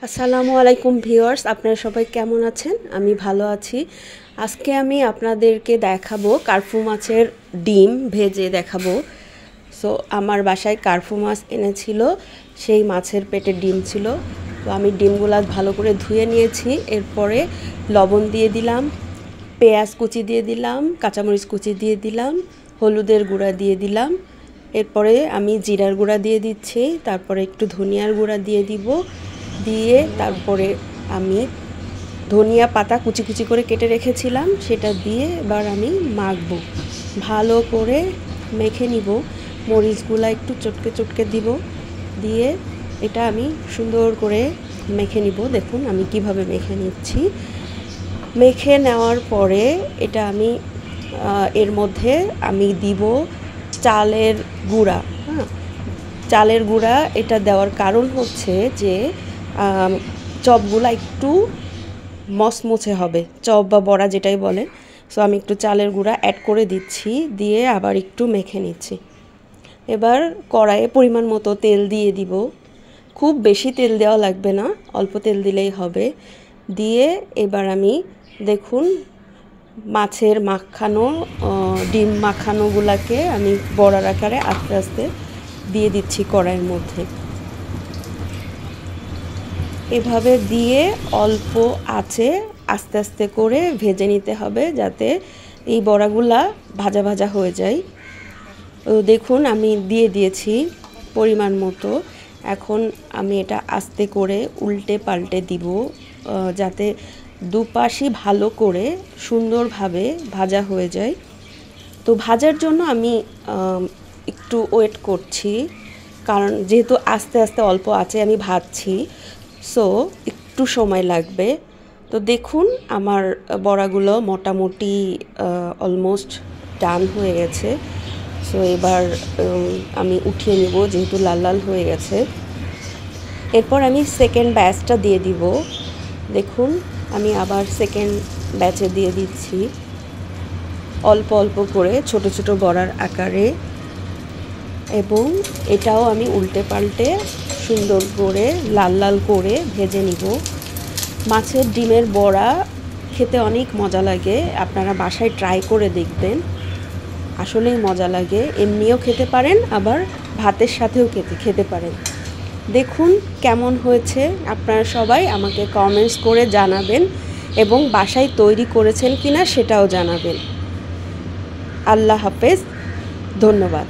আসসালামু আলাইকুম ভিউয়ার্স, আপনারা সবাই কেমন আছেন? আমি ভালো আছি। আজকে আমি আপনাদেরকে দেখাবো কার্ফু মাছের ডিম ভেজে দেখাবো। সো আমার বাসায় কার্ফু মাছ এনেছিল, সেই মাছের পেটে ডিম ছিল। তো আমি ডিমগুলো ভালো করে ধুয়ে নিয়েছি। এরপরে লবণ দিয়ে দিলাম, পেঁয়াজ কুচি দিয়ে দিলাম, কাঁচামরিচ কুচি দিয়ে দিলাম, হলুদের গুঁড়া দিয়ে দিলাম। এরপরে আমি জিরার গুঁড়া দিয়ে দিচ্ছি, তারপরে একটু ধনিয়ার গুঁড়া দিয়ে দিব। দিয়ে তারপরে আমি ধনিয়া পাতা কুচি কুচি করে কেটে রেখেছিলাম, সেটা দিয়ে এবার আমি মাখবো, ভালো করে মেখে নিব। মরিচগুলো একটু চটকে চটকে দিব, দিয়ে এটা আমি সুন্দর করে মেখে নিব। দেখুন আমি কিভাবে মেখে নিচ্ছি। মেখে নেওয়ার পরে এটা আমি এর মধ্যে আমি দিব চালের গুঁড়া। হ্যাঁ, চালের গুঁড়া এটা দেওয়ার কারণ হচ্ছে যে চপগুলো একটু মচমচে হবে, চপ বা বড়া যেটাই বলেন। সো আমি একটু চালের গুঁড়া অ্যাড করে দিচ্ছি, দিয়ে আবার একটু মেখে নিচ্ছি। এবার কড়াইয়ে পরিমাণ মতো তেল দিয়ে দিব। খুব বেশি তেল দেওয়া লাগবে না, অল্প তেল দিলেই হবে। দিয়ে এবার আমি দেখুন মাছের মাখানো ডিম মাখানোগুলোকে আমি বড়ার আকারে আস্তে আস্তে দিয়ে দিচ্ছি কড়াইয়ের মধ্যে। এভাবে দিয়ে অল্প আঁচে আস্তে আস্তে করে ভেজে নিতে হবে, যাতে এই বড়াগুলা ভাজা ভাজা হয়ে যায়। দেখুন আমি দিয়ে দিয়েছি পরিমাণ মতো। এখন আমি এটা আস্তে করে উল্টে পাল্টে দিব, যাতে দুপাশই ভালো করে সুন্দরভাবে ভাজা হয়ে যায়। তো ভাজার জন্য আমি একটু ওয়েট করছি, কারণ যেহেতু আস্তে আস্তে অল্প আছে আমি ভাজছি, সো একটু সময় লাগবে। তো দেখুন আমার বড়াগুলো মোটামুটি অলমোস্ট ডান হয়ে গেছে। সো এবার আমি উঠিয়ে নেব, যেহেতু লাল লাল হয়ে গেছে। এরপর আমি সেকেন্ড ব্যাচটা দিয়ে দিব। দেখুন আমি আবার সেকেন্ড ব্যাচে দিয়ে দিচ্ছি, অল্প অল্প করে ছোট ছোট বড়ার আকারে। এবং এটাও আমি উল্টে পাল্টে সুন্দর করে লাল লাল করে ভেজে নিব। মাছের ডিমের বড়া খেতে অনেক মজা লাগে, আপনারা বাসায় ট্রাই করে দেখবেন, আসলেই মজা লাগে। এমনিও খেতে পারেন, আবার ভাতের সাথেও খেতে পারেন। দেখুন কেমন হয়েছে, আপনারা সবাই আমাকে কমেন্টস করে জানাবেন এবং বাসায় তৈরি করেছেন কিনা সেটাও জানাবেন। আল্লাহ হাফেজ, ধন্যবাদ।